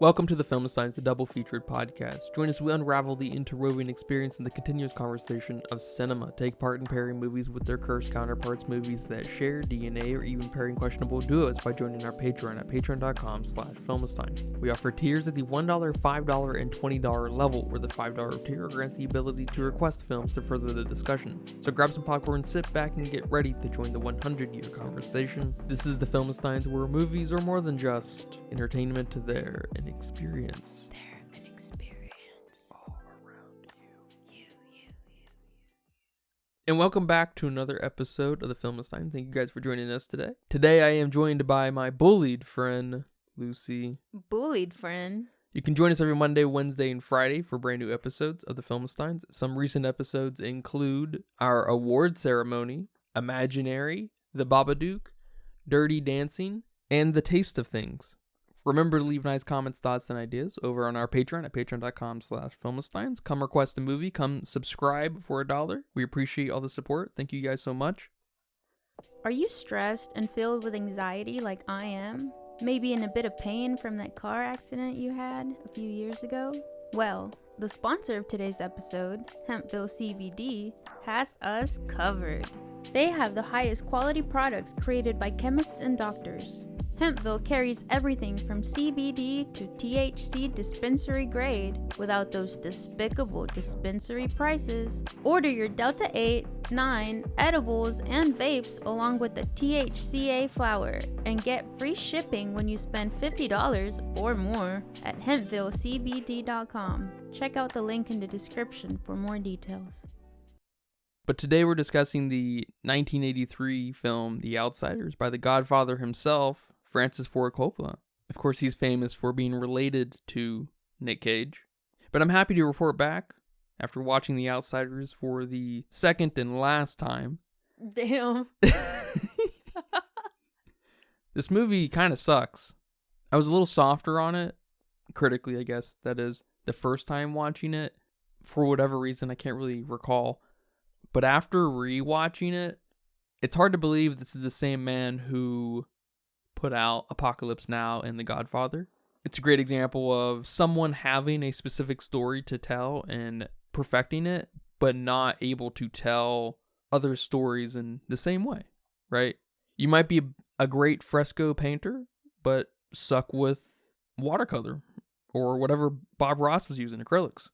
Welcome to the Film Science, the double-featured podcast. Join us as we unravel the interwoven experience and the continuous conversation of cinema. Take part in pairing movies with their cursed counterparts, movies that share DNA, or even pairing questionable duos by joining our Patreon at patreon.com/filmscience. We offer tiers at the $1, $5, and $20 level, where the $5 tier grants the ability to request films to further the discussion. So grab some popcorn, sit back, and get ready to join the 100-year conversation. This is the Film Science, where movies are more than just entertainment, they're an experience. They're an experience. All around you. And welcome back to another episode of the Film Science. Thank you guys for joining us today. Today I am joined by my bullied friend, Lucy. Bullied friend. You can join us every Monday, Wednesday, and Friday for brand new episodes of the Film Science. Some recent episodes include our award ceremony, Imaginary, The Babadook, Dirty Dancing, and The Taste of Things. Remember to leave nice comments, thoughts, and ideas over on our Patreon at patreon.com/filmsteins. Come request a movie. Come subscribe for $1. We appreciate all the support. Thank you guys so much. Are you stressed and filled with anxiety like I am? Maybe in a bit of pain from that car accident you had a few years ago? Well, the sponsor of today's episode, Hempville CBD, has us covered. They have the highest quality products created by chemists and doctors. Hempville carries everything from CBD to THC dispensary grade without those despicable dispensary prices. Order your Delta 8, 9 edibles and vapes along with the THCA flower and get free shipping when you spend $50 or more at HempvilleCBD.com. Check out the link in the description for more details. But today we're discussing the 1983 film The Outsiders by the Godfather himself, Francis Ford Coppola. Of course, he's famous for being related to Nick Cage. But I'm happy to report back, after watching The Outsiders for the second and last time. Damn. This movie kind of sucks. I was a little softer on it, critically, I guess, that is, the first time watching it. For whatever reason, I can't really recall. But after rewatching it, it's hard to believe this is the same man who put out Apocalypse Now and The Godfather. It's a great example of someone having a specific story to tell and perfecting it, but not able to tell other stories in the same way, right? You might be a great fresco painter, but suck with watercolor or whatever Bob Ross was using, acrylics.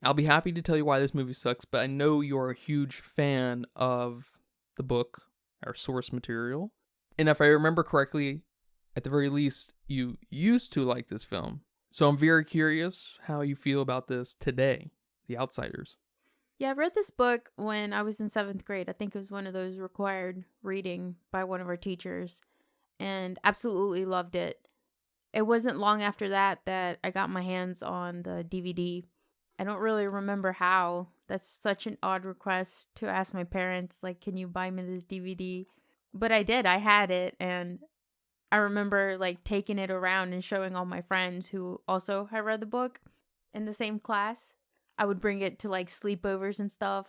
I'll be happy to tell you why this movie sucks, but I know you're a huge fan of the book, our source material. And if I remember correctly, at the very least, you used to like this film. So I'm very curious how you feel about this today, The Outsiders. Yeah, I read this book when I was in 7th grade. I think it was one of those required reading by one of our teachers, and absolutely loved it. It wasn't long after that I got my hands on the DVD. I don't really remember how. That's such an odd request to ask my parents, like, can you buy me this DVD? But I did. I had it, and I remember like taking it around and showing all my friends who also had read the book in the same class. I would bring it to like sleepovers and stuff.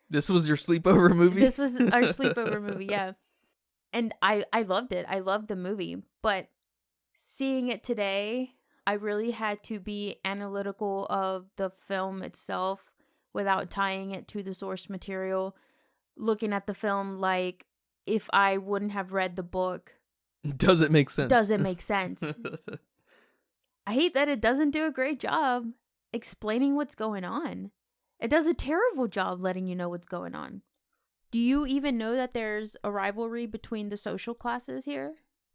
This was your sleepover movie? This was our sleepover movie, yeah. And I loved it. I loved the movie. But seeing it today, I really had to be analytical of the film itself without tying it to the source material. Looking at the film like, if I wouldn't have read the book, does it make sense? Does it make sense? I hate that it doesn't do a great job explaining what's going on. It does a terrible job letting you know what's going on. Do you even know that there's a rivalry between the social classes here?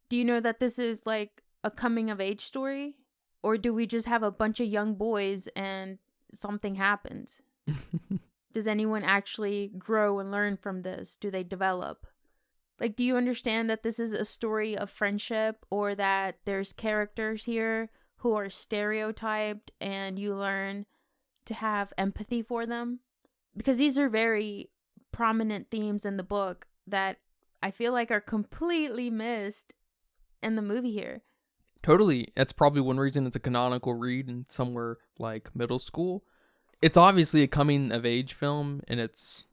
Do you know that this is like a coming of age story? Or do we just have a bunch of young boys and something happens? Does anyone actually grow and learn from this? Do they develop? Like, do you understand that this is a story of friendship, or that there's characters here who are stereotyped and you learn to have empathy for them? Because these are very prominent themes in the book that I feel like are completely missed in the movie here. Totally. That's probably one reason it's a canonical read in somewhere like middle school. It's obviously a coming of age film in its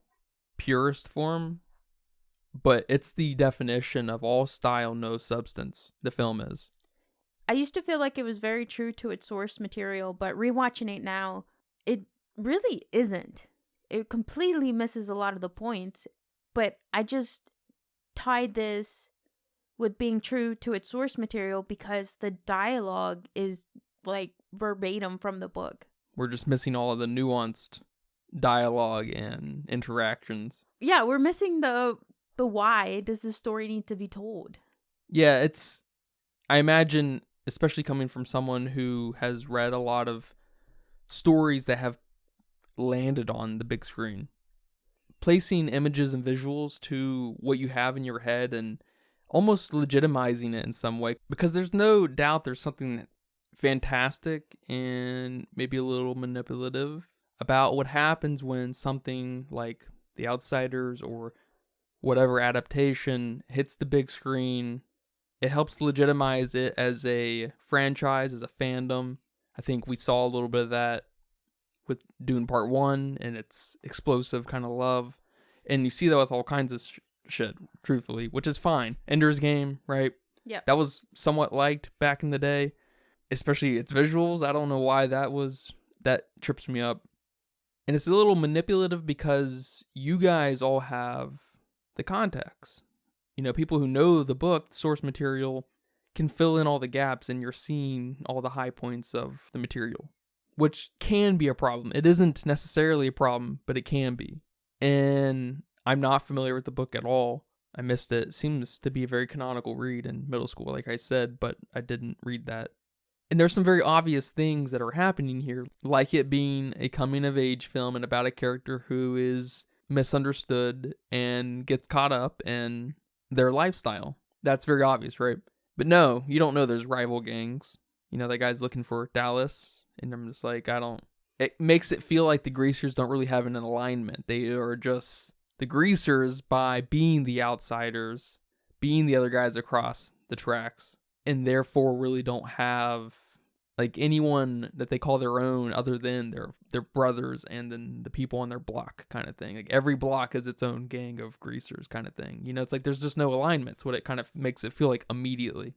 purest form, but it's the definition of all style, no substance, the film is. I used to feel like it was very true to its source material, but rewatching it now, it really isn't. It completely misses a lot of the points, but I just tied this with being true to its source material because the dialogue is like verbatim from the book. We're just missing all of the nuanced dialogue and interactions. Yeah, we're missing the why does this story need to be told? Yeah, I imagine, especially coming from someone who has read a lot of stories that have landed on the big screen, placing images and visuals to what you have in your head and almost legitimizing it in some way, because there's no doubt there's something fantastic and maybe a little manipulative about what happens when something like The Outsiders or whatever adaptation hits the big screen. It helps legitimize it as a franchise, as a fandom. I think we saw a little bit of that with Dune Part 1 and its explosive kind of love. And you see that with all kinds of shit, truthfully, which is fine. Ender's Game, right? Yeah. That was somewhat liked back in the day, especially its visuals. I don't know why that trips me up. And it's a little manipulative because you guys all have the context. You know, people who know the book, the source material, can fill in all the gaps and you're seeing all the high points of the material, which can be a problem. It isn't necessarily a problem, but it can be. And I'm not familiar with the book at all. I missed it. It seems to be a very canonical read in middle school, like I said, but I didn't read that. And there's some very obvious things that are happening here, like it being a coming-of-age film and about a character who is misunderstood and gets caught up in their lifestyle. That's very obvious, right? But no, you don't know there's rival gangs. You know, that guy's looking for Dallas, and I'm just like, it makes it feel like the Greasers don't really have an alignment. They are just the Greasers by being the outsiders, being the other guys across the tracks, and therefore really don't have like anyone that they call their own other than their brothers and then the people on their block kind of thing. Like every block is its own gang of Greasers kind of thing. You know, it's like there's just no alignment. It's what it kind of makes it feel like immediately.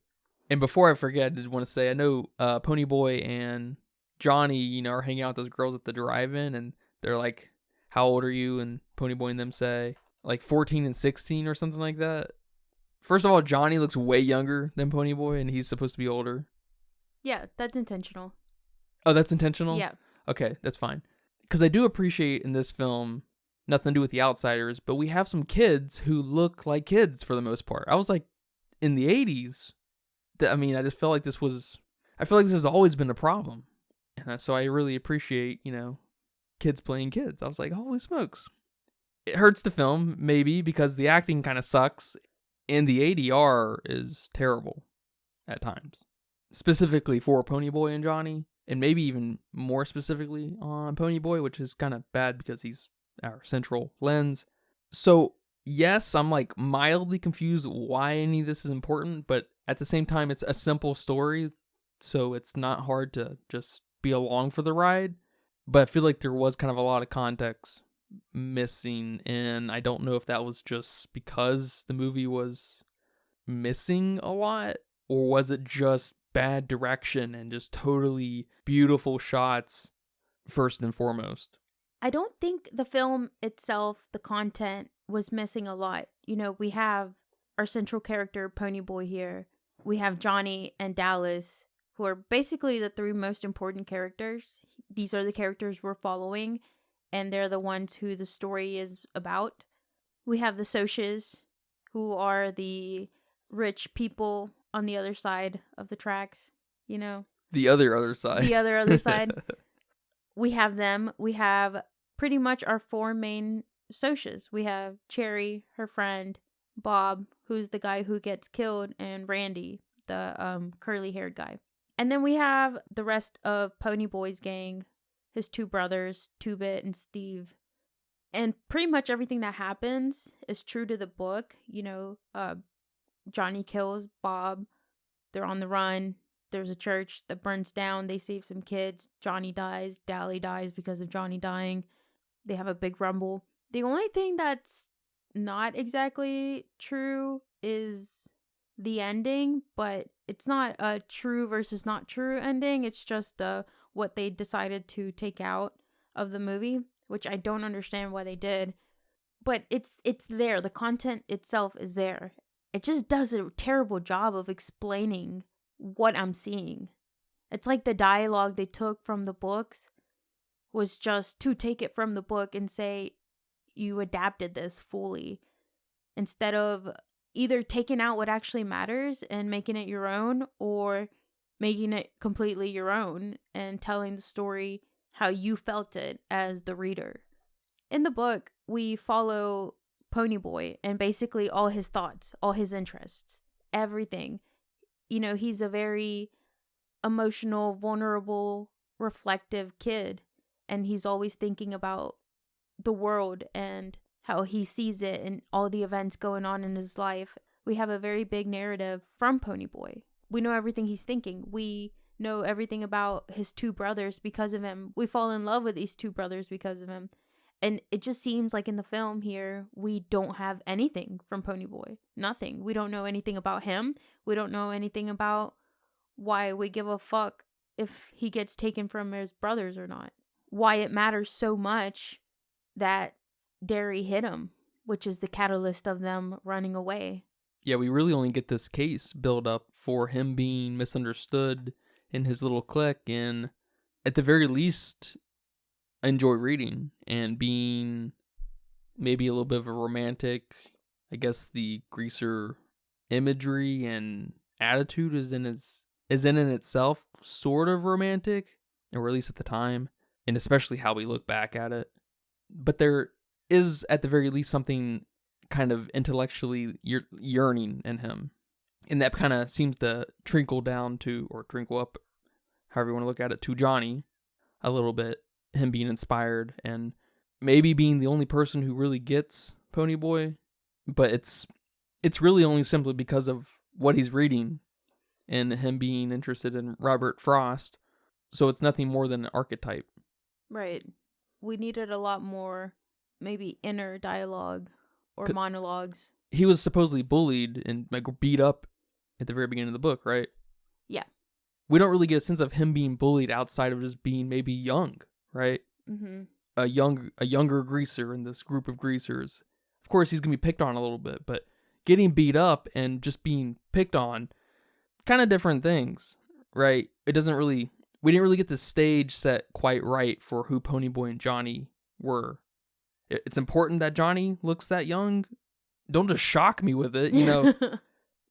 And before I forget, I did want to say, I know Ponyboy and Johnny, you know, are hanging out with those girls at the drive-in, and they're like, how old are you? And Ponyboy and them say, like 14 and 16 or something like that. First of all, Johnny looks way younger than Ponyboy, and he's supposed to be older. Yeah, that's intentional. Oh, that's intentional? Yeah. Okay, that's fine. Because I do appreciate in this film, nothing to do with The Outsiders, but we have some kids who look like kids for the most part. I was like, in the 80s, I just felt like this has always been a problem. And so I really appreciate, you know, kids playing kids. I was like, holy smokes. It hurts the film, maybe, because the acting kind of sucks, and the ADR is terrible at times. Specifically for Ponyboy and Johnny, and maybe even more specifically on Ponyboy, which is kind of bad because he's our central lens. So, yes, I'm like mildly confused why any of this is important, but at the same time, it's a simple story, so it's not hard to just be along for the ride. But I feel like there was kind of a lot of context missing, and I don't know if that was just because the movie was missing a lot, or was it just bad direction and just totally beautiful shots first and foremost. I don't think the film itself, the content, was missing a lot. You know, we have our central character, Ponyboy, here. We have Johnny and Dallas, who are basically the three most important characters. These are the characters we're following, and they're the ones who the story is about. We have the Socs, who are the rich people on the other side of the tracks, you know? The other side. The other side. We have them. We have pretty much our four main Socs. We have Cherry, her friend, Bob, who's the guy who gets killed, and Randy, the curly-haired guy. And then we have the rest of Ponyboy's gang, his two brothers, Two-Bit and Steve. And pretty much everything that happens is true to the book. You know, Johnny kills Bob. They're on the run. There's a church that burns down. They save some kids. Johnny dies. Dally dies because of Johnny dying. They have a big rumble. The only thing that's not exactly true is the ending, but it's not a true versus not true ending. It's just what they decided to take out of the movie, which I don't understand why they did. But it's there. The content itself is there. It just does a terrible job of explaining what I'm seeing. It's like the dialogue they took from the books was just to take it from the book and say, you adapted this fully, instead of either taking out what actually matters and making it your own, or making it completely your own and telling the story how you felt it as the reader. In the book, we follow Ponyboy and basically all his thoughts, all his interests, everything. You know, he's a very emotional, vulnerable, reflective kid, and he's always thinking about the world and how he sees it and all the events going on in his life. We have a very big narrative from Ponyboy. We know everything he's thinking. We know everything about his two brothers because of him. We fall in love with these two brothers because of him. And it just seems like in the film here, we don't have anything from Ponyboy. Nothing. We don't know anything about him. We don't know anything about why we give a fuck if he gets taken from his brothers or not. Why it matters so much that Derry hit him, which is the catalyst of them running away. Yeah, we really only get this case build up for him being misunderstood in his little clique, and at the very least, enjoy reading and being maybe a little bit of a romantic. I guess the greaser imagery and attitude is in itself sort of romantic, or at least at the time, and especially how we look back at it. But there is at the very least something kind of intellectually yearning in him, and that kind of seems to trickle down to, or trickle up, however you want to look at it, to Johnny a little bit. Him being inspired and maybe being the only person who really gets Ponyboy, but it's really only simply because of what he's reading and him being interested in Robert Frost. So it's nothing more than an archetype. Right. We needed a lot more, maybe inner dialogue or monologues. He was supposedly bullied and like beat up at the very beginning of the book, right? Yeah. We don't really get a sense of him being bullied outside of just being maybe young, right? Mm-hmm. A younger greaser in this group of greasers. Of course, he's gonna be picked on a little bit, but getting beat up and just being picked on, kind of different things, right? We didn't really get the stage set quite right for who Ponyboy and Johnny were. It's important that Johnny looks that young. Don't just shock me with it, you know.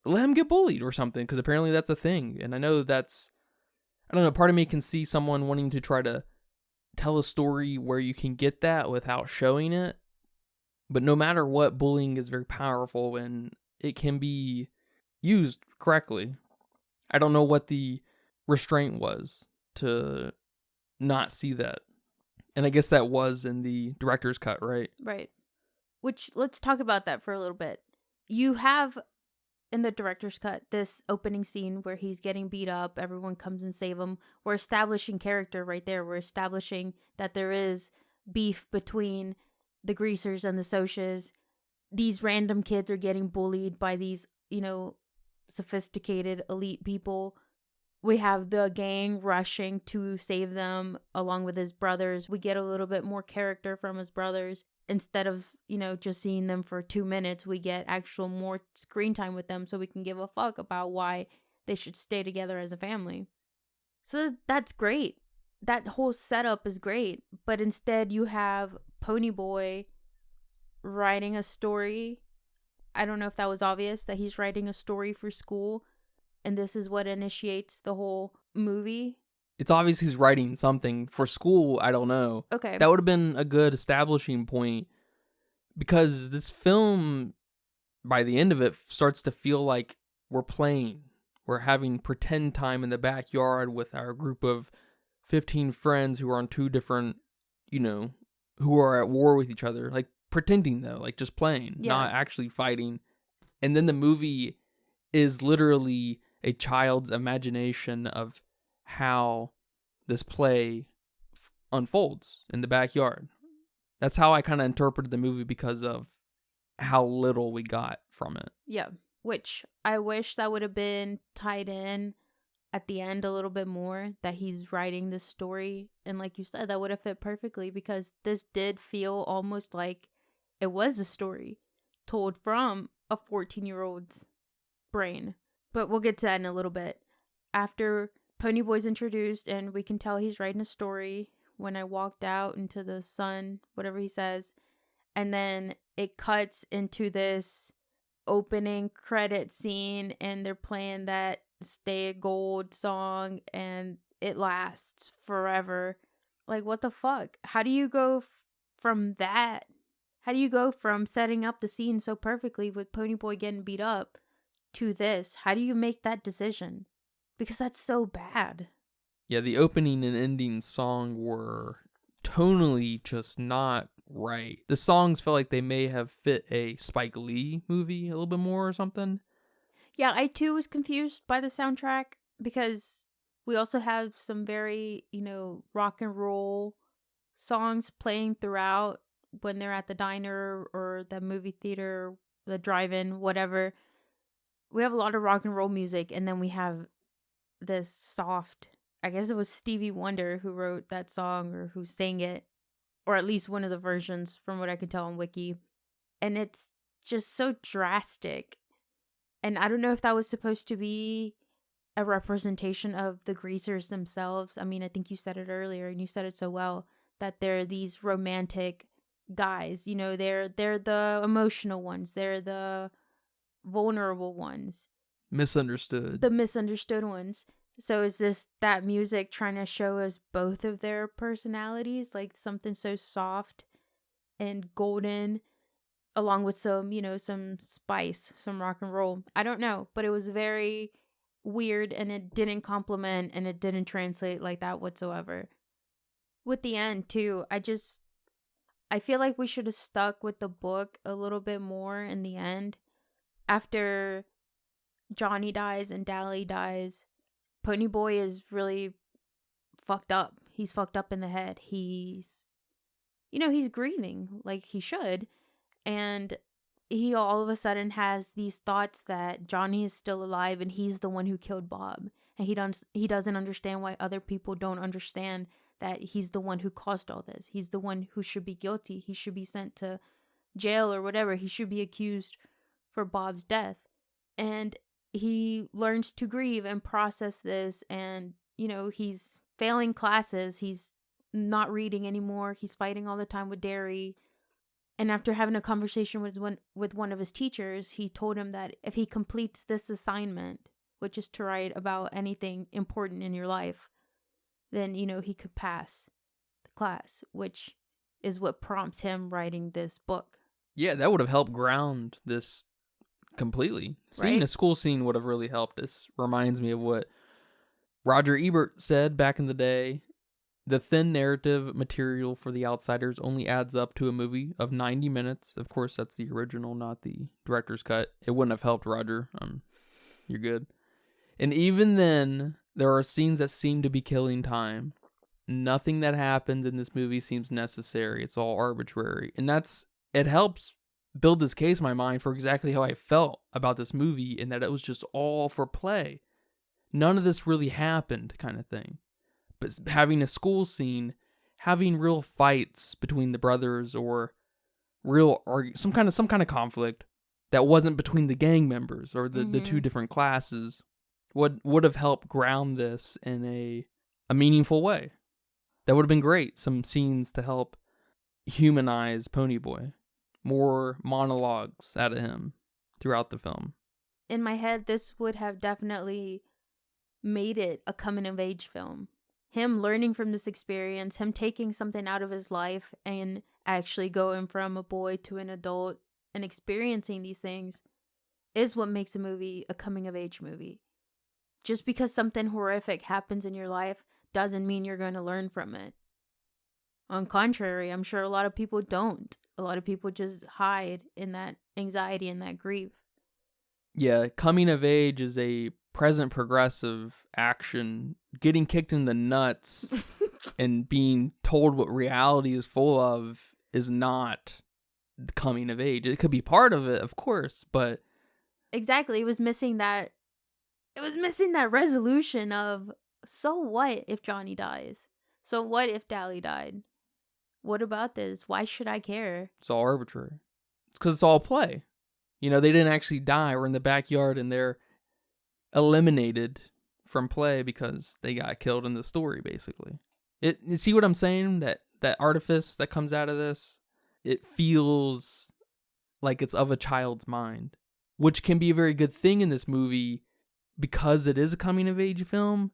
Let him get bullied or something, because apparently that's a thing. And I know I don't know, part of me can see someone wanting to try to tell a story where you can get that without showing it. But no matter what, bullying is very powerful and it can be used correctly. I don't know what the restraint was to not see that. And I guess that was in the director's cut, right? Right. Which, let's talk about that for a little bit. You have, in the director's cut, this opening scene where he's getting beat up, everyone comes and save him. We're establishing character right there. We're establishing that there is beef between the greasers and the Socias. These random kids are getting bullied by these, sophisticated elite people. We have the gang rushing to save them along with his brothers. We get a little bit more character from his brothers. Instead of, just seeing them for 2 minutes, we get actual more screen time with them so we can give a fuck about why they should stay together as a family. So that's great. That whole setup is great. But instead you have Ponyboy writing a story. I don't know if that was obvious, that he's writing a story for school. And this is what initiates the whole movie. It's obvious he's writing something for school. I don't know. Okay. That would have been a good establishing point, because this film, by the end of it, starts to feel like we're playing. We're having pretend time in the backyard with our group of 15 friends who are on two different, who are at war with each other. Like pretending though, like just playing, not actually fighting. And then the movie is literally a child's imagination of how this play unfolds in the backyard. That's how I kind of interpreted the movie because of how little we got from it. Yeah, which I wish that would have been tied in at the end a little bit more, that he's writing this story. And like you said, that would have fit perfectly, because this did feel almost like it was a story told from a 14-year-old's brain. But we'll get to that in a little bit. After Ponyboy's introduced and we can tell he's writing a story, when I walked out into the sun, whatever he says, and then it cuts into this opening credit scene and they're playing that Stay Gold song and it lasts forever. Like, what the fuck? How do you go from that? How do you go from setting up the scene so perfectly with Ponyboy getting beat up to this? How do you make that decision? Because that's so bad. Yeah, the opening and ending song were tonally just not right. The songs felt like they may have fit a Spike Lee movie a little bit more or something. Yeah, I too was confused by the soundtrack, because we also have some very, rock and roll songs playing throughout when they're at the diner or the movie theater, the drive-in, whatever. We have a lot of rock and roll music, and then we have this soft, I guess it was Stevie Wonder who wrote that song or who sang it, or at least one of the versions from what I can tell on Wiki. And it's just so drastic. And I don't know if that was supposed to be a representation of the greasers themselves. I mean, I think you said it earlier, and you said it so well, that they're these romantic guys. They're the emotional ones. They're the vulnerable ones. Misunderstood. The misunderstood ones. So is this that music trying to show us both of their personalities, like something so soft and golden, along with some, some spice, some rock and roll? I don't know, but it was very weird, and it didn't complement, and it didn't translate like that whatsoever. With the end too, I feel like we should have stuck with the book a little bit more in the end. After Johnny dies and Dally dies, Ponyboy is really fucked up. He's fucked up in the head. He's grieving like he should. And he all of a sudden has these thoughts that Johnny is still alive and he's the one who killed Bob. And he doesn't understand why other people don't understand that he's the one who caused all this. He's the one who should be guilty. He should be sent to jail or whatever. He should be accused for Bob's death. And he learns to grieve and process this, and he's failing classes, he's not reading anymore, he's fighting all the time with Derry. And after having a conversation with one of his teachers, he told him that if he completes this assignment, which is to write about anything important in your life, then he could pass the class, which is what prompts him writing this book. Yeah, that would have helped ground this completely. Seeing Right? a school scene would have really helped. This reminds me of what Roger Ebert said back in the day. The thin narrative material for The Outsiders only adds up to a movie of 90 minutes. Of course, that's the original, not the director's cut. It wouldn't have helped, Roger. You're good. And even then, there are scenes that seem to be killing time. Nothing that happens in this movie seems necessary. It's all arbitrary. And it helps build this case in my mind for exactly how I felt about this movie, in that it was just all for play. None of this really happened, kind of thing. But having a school scene, having real fights between the brothers, or some kind of conflict that wasn't between the gang members or the two different classes, would have helped ground this in a meaningful way. That would have been great. Some scenes to help humanize Ponyboy. More monologues out of him throughout the film. In my head, this would have definitely made it a coming of age film. Him learning from this experience, him taking something out of his life and actually going from a boy to an adult and experiencing these things, is what makes a movie a coming of age movie. Just because something horrific happens in your life doesn't mean you're going to learn from it. On contrary, I'm sure a lot of people don't. A lot of people just hide in that anxiety and that grief. Yeah, coming of age is a present progressive action. Getting kicked in the nuts and being told what reality is full of is not coming of age. It could be part of it, of course, but Exactly. It was missing that resolution of, so what if Johnny dies? So what if Dally died? What about this? Why should I care? It's all arbitrary. It's because it's all play. You know, they didn't actually die. We're in the backyard and they're eliminated from play because they got killed in the story, basically. You see what I'm saying? That artifice that comes out of this, it feels like it's of a child's mind, which can be a very good thing in this movie because it is a coming of age film,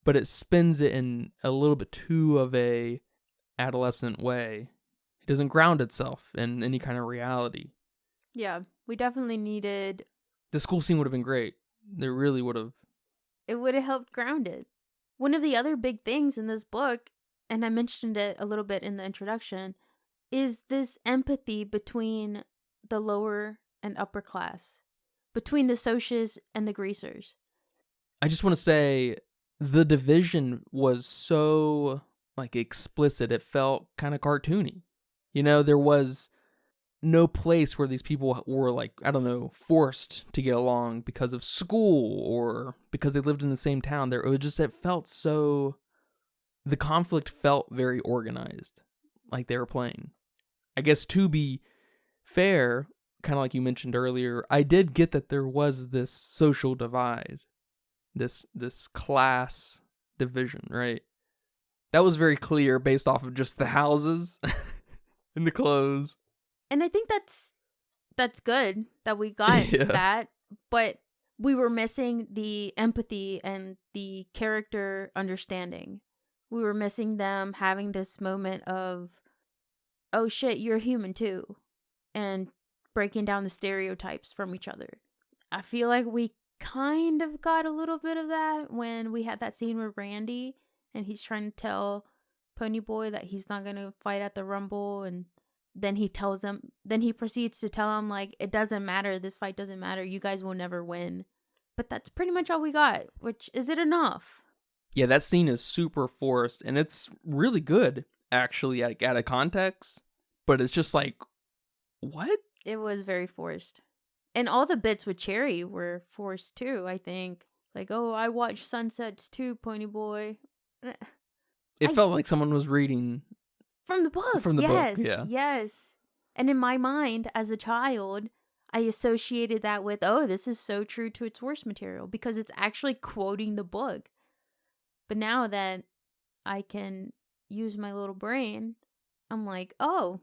but it spins it in a little bit too of a adolescent way. It doesn't ground itself in any kind of reality. Yeah, we definitely needed... The school scene would have been great. They really would have. It would have helped ground it. One of the other big things in this book, and I mentioned it a little bit in the introduction, is this empathy between the lower and upper class, between the socias and the greasers. I just want to say the division was so explicit. It felt kind of cartoony. You know, there was no place where these people were forced to get along because of school or because they lived in the same town. It felt so, the conflict felt very organized, like they were playing. I guess to be fair, kind of like you mentioned earlier, I did get that there was this social divide, this class division, right? That was very clear based off of just the houses and the clothes. And I think that's good that we got that, but we were missing the empathy and the character understanding. We were missing them having this moment of, oh shit, you're human too, and breaking down the stereotypes from each other. I feel like we kind of got a little bit of that when we had that scene with Randy and he's trying to tell Ponyboy that he's not going to fight at the Rumble, and then he proceeds to tell him, like, it doesn't matter, this fight doesn't matter, you guys will never win. But that's pretty much all we got, which, is it enough? Yeah, that scene is super forced, and it's really good, actually, out of context, but it's just like, what? It was very forced. And all the bits with Cherry were forced too, I think. Like, oh, I watch sunsets too, Ponyboy. It felt like someone was reading from the book. From the book, yeah. Yes. And in my mind, as a child, I associated that with, oh, this is so true to its source material because it's actually quoting the book. But now that I can use my little brain, I'm like, oh,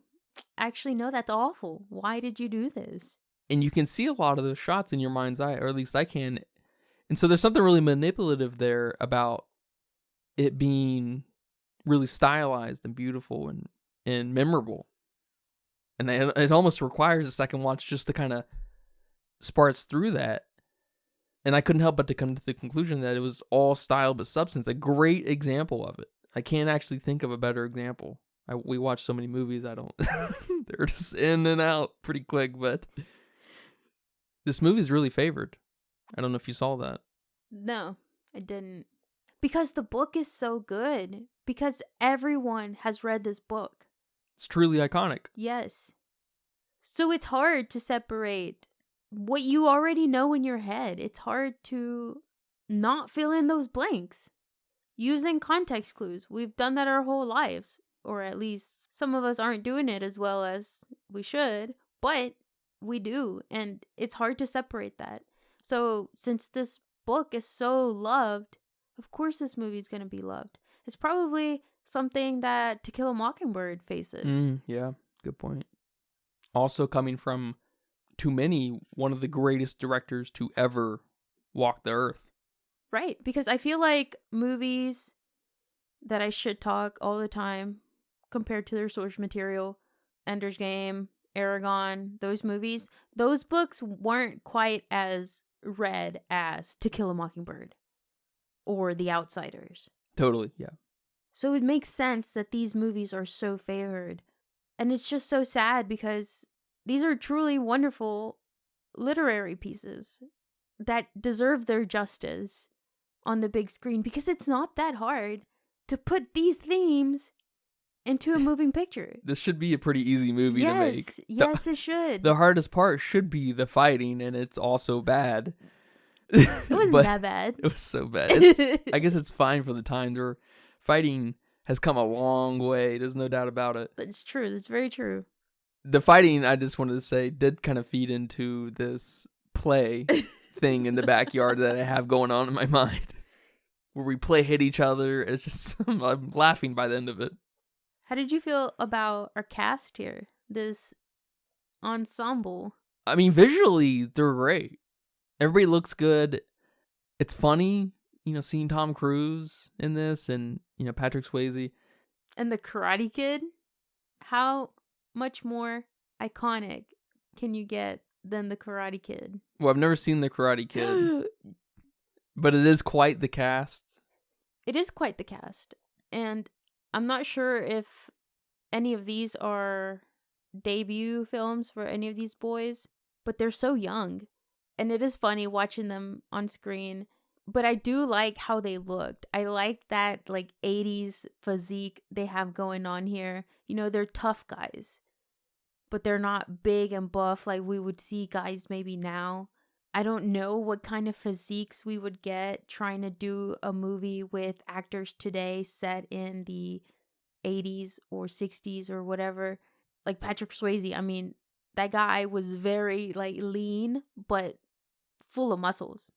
actually, no, that's awful. Why did you do this? And you can see a lot of those shots in your mind's eye, or at least I can. And so there's something really manipulative there about it being really stylized and beautiful and memorable. And it almost requires a second watch just to kind of sparse through that. And I couldn't help but to come to the conclusion that it was all style but substance. A great example of it. I can't actually think of a better example. We watch so many movies, I don't... They're just in and out pretty quick, but... This movie's really favored. I don't know if you saw that. No, I didn't. Because the book is so good. Because everyone has read this book. It's truly iconic. Yes. So it's hard to separate what you already know in your head. It's hard to not fill in those blanks. Using context clues. We've done that our whole lives. Or at least some of us aren't doing it as well as we should. But we do. And it's hard to separate that. So since this book is so loved, of course this movie is going to be loved. It's probably something that To Kill a Mockingbird faces. Yeah, good point. Also coming from, to many, one of the greatest directors to ever walk the earth. Right, because I feel like movies that I should talk all the time compared to their source material, Ender's Game, Aragon, those movies, those books weren't quite as read as To Kill a Mockingbird or The Outsiders. Totally, yeah. So it makes sense that these movies are so favored. And it's just so sad because these are truly wonderful literary pieces that deserve their justice on the big screen, because it's not that hard to put these themes into a moving picture. This should be a pretty easy movie to make. Yes, it should. The hardest part should be the fighting, and it's also bad. It wasn't that bad. It was so bad. I guess it's fine for the time. Their fighting has come a long way. There's no doubt about it. That's true. That's very true. The fighting, I just wanted to say, did kind of feed into this play thing in the backyard that I have going on in my mind, where we hit each other. It's just, I'm laughing by the end of it. How did you feel about our cast here? This ensemble. I mean, visually, they're great. Everybody looks good. It's funny, seeing Tom Cruise in this and, Patrick Swayze. And the Karate Kid. How much more iconic can you get than the Karate Kid? Well, I've never seen the Karate Kid. But it is quite the cast. It is quite the cast. And I'm not sure if any of these are debut films for any of these boys, but they're so young. And it is funny watching them on screen. But I do like how they looked. I like that 80s physique they have going on here. They're tough guys. But they're not big and buff like we would see guys maybe now. I don't know what kind of physiques we would get trying to do a movie with actors today set in the 80s or 60s or whatever. Like Patrick Swayze, I mean, that guy was very lean, but full of muscles.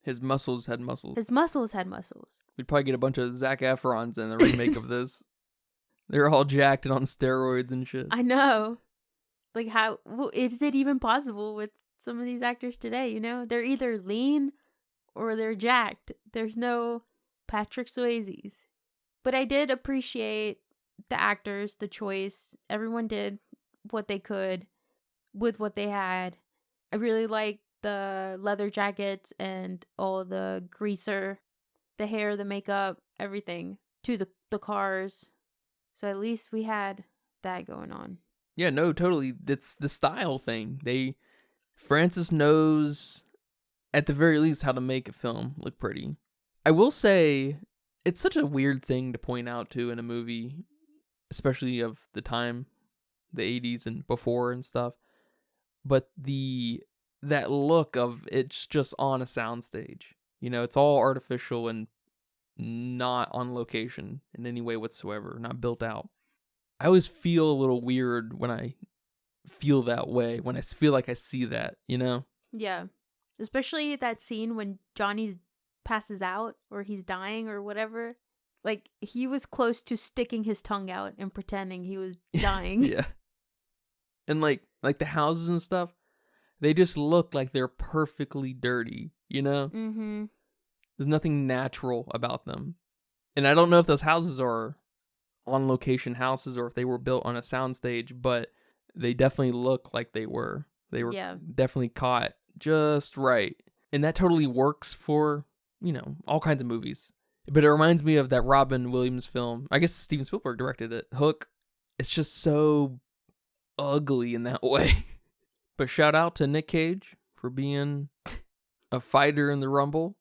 His muscles had muscles. We'd probably get a bunch of Zac Efrons in the remake of this. They're all jacked and on steroids and shit. I know. How is it even possible with some of these actors today? They're either lean or they're jacked. There's no Patrick Swayzes. But I did appreciate the actors, the choice. Everyone did what they could with what they had. I really liked the leather jackets and all the greaser, the hair, the makeup, everything to the cars. So at least we had that going on. Yeah, no, totally. It's the style thing. Francis knows, at the very least, how to make a film look pretty. I will say, it's such a weird thing to point out to in a movie, especially of the time, the 80s and before and stuff. But that look of it's just on a soundstage. It's all artificial and not on location in any way whatsoever, not built out. I always feel a little weird when I feel that way, when I feel like I see that, Yeah. Especially that scene when Johnny passes out or he's dying or whatever. He was close to sticking his tongue out and pretending he was dying. Yeah. And the houses and stuff, they just look like they're perfectly dirty, Mm-hmm. There's nothing natural about them. And I don't know if those houses are on location houses or if they were built on a soundstage, but they definitely look like they were. They were definitely caught just right. And that totally works for, all kinds of movies. But it reminds me of that Robin Williams film. I guess Steven Spielberg directed it. Hook. It's just so ugly in that way. But shout out to Nick Cage for being a fighter in the Rumble.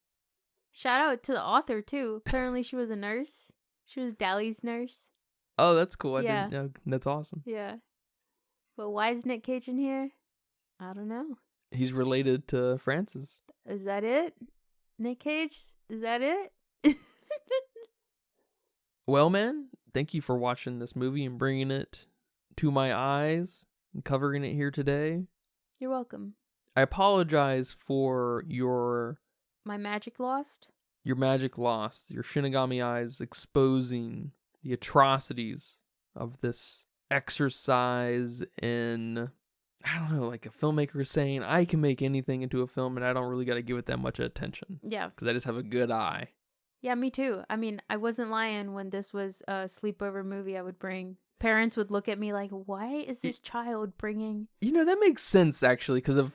Shout out to the author, too. Apparently she was a nurse. She was Dally's nurse. Oh, that's cool. I didn't know. That's awesome. Yeah. But why is Nick Cage in here? I don't know. He's related to Francis. Is that it? Nick Cage? Is that it? Well, man, thank you for watching this movie and bringing it to my eyes and covering it here today. You're welcome. I apologize for my magic lost? Your magic lost. Your Shinigami eyes exposing the atrocities of this exercise in, I don't know, like a filmmaker saying, I can make anything into a film and I don't really got to give it that much attention. Yeah. Because I just have a good eye. Yeah, me too. I mean, I wasn't lying when this was a sleepover movie I would bring. Parents would look at me like, why is this child bringing... that makes sense, actually, because of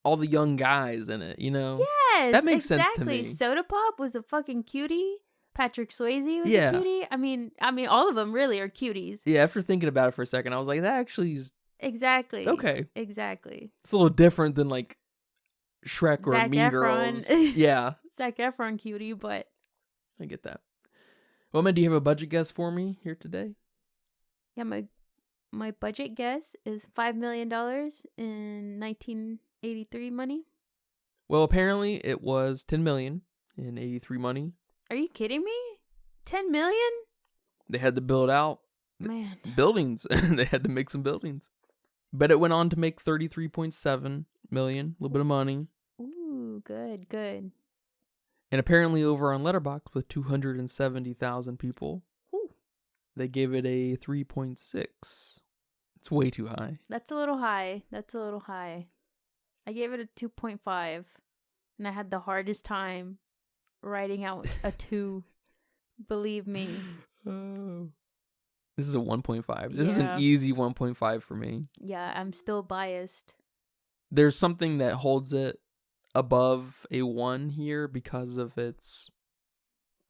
all the young guys in it, Yes, that makes sense to me. Soda Pop was a fucking cutie. Patrick Swayze was a cutie. I mean, all of them really are cuties. Yeah, after thinking about it for a second, I was like, that actually is... Exactly. Okay. Exactly. It's a little different than, like, Shrek or Zac Mean Efron. Girls. Yeah. Zac Efron cutie, but... I get that. Well, man, do you have a budget guess for me here today? Yeah, my budget guess is $5 million in 1983 money. Well, apparently it was 10 million in 83 money. Are you kidding me? 10 million? They had to build out Man. buildings. They had to make some buildings. But it went on to make 33.7 million, a little bit of money. Ooh, good. And apparently over on Letterboxd with 270,000 people, Ooh. they gave it a 3.6. It's way too high. That's a little high. I gave it a 2.5. And I had the hardest time writing out a 2. Believe me. Oh. This is a 1.5. This is an Yeah. easy 1.5 for me. Yeah, I'm still biased. There's something that holds it above a 1 here because of its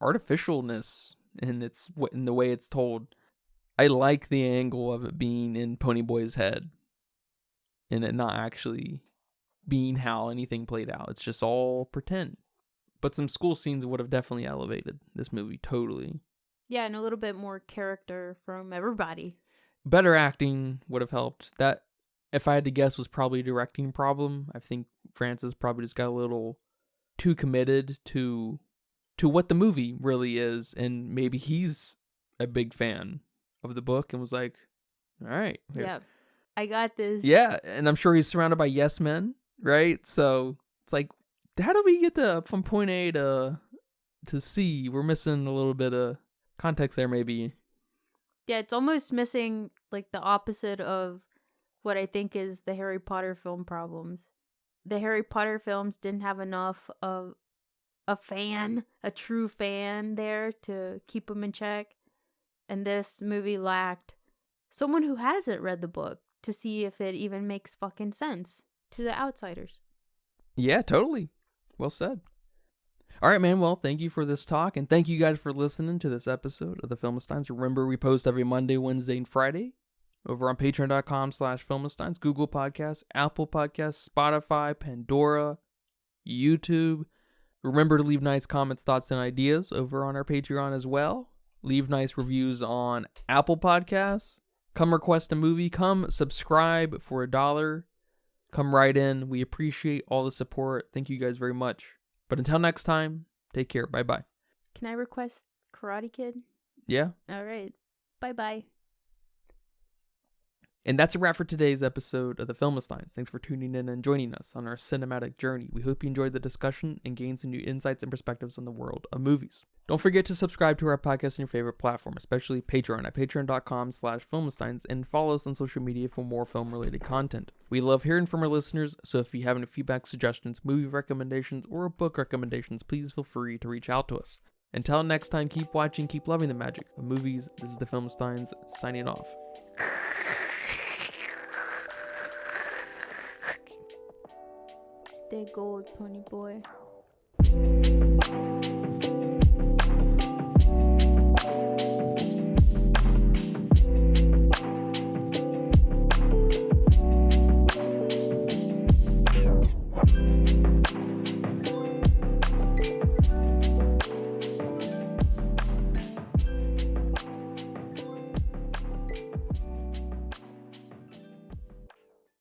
artificialness and in the way it's told. I like the angle of it being in Ponyboy's head and it not actually being how anything played out. It's just all pretend. But some school scenes would have definitely elevated this movie totally. Yeah, and a little bit more character from everybody. Better acting would have helped. That, if I had to guess, was probably a directing problem. I think Francis probably just got a little too committed to what the movie really is, and maybe he's a big fan of the book and was like, all right. Here. Yeah, I got this. Yeah, and I'm sure he's surrounded by yes men, right? So it's like, how do we get from point A to C? We're missing a little bit of context there, maybe. Yeah, it's almost missing like the opposite of what I think is the Harry Potter film problems. The Harry Potter films didn't have enough of a true fan there to keep them in check. And this movie lacked someone who hasn't read the book to see if it even makes fucking sense to the outsiders. Yeah, totally. Well said. All right, man. Well, thank you for this talk, and thank you guys for listening to this episode of the Filmistines. Remember, we post every Monday, Wednesday, and Friday over on patreon.com/Filmistines, Google Podcasts, Apple Podcasts, Spotify, Pandora, YouTube. Remember to leave nice comments, thoughts, and ideas over on our Patreon as well. Leave nice reviews on Apple Podcasts. Come request a movie. Come subscribe for $1. Come right in. We appreciate all the support. Thank you guys very much. But until next time, take care. Bye-bye. Can I request Karate Kid? Yeah. All right. Bye-bye. And that's a wrap for today's episode of the Filmistines. Thanks for tuning in and joining us on our cinematic journey. We hope you enjoyed the discussion and gained some new insights and perspectives on the world of movies. Don't forget to subscribe to our podcast on your favorite platform, especially Patreon at patreon.com/Filmistines, and follow us on social media for more film-related content. We love hearing from our listeners, so if you have any feedback, suggestions, movie recommendations, or book recommendations, please feel free to reach out to us. Until next time, keep watching, keep loving the magic of movies. This is the Filmistines signing off. Stay gold, Ponyboy.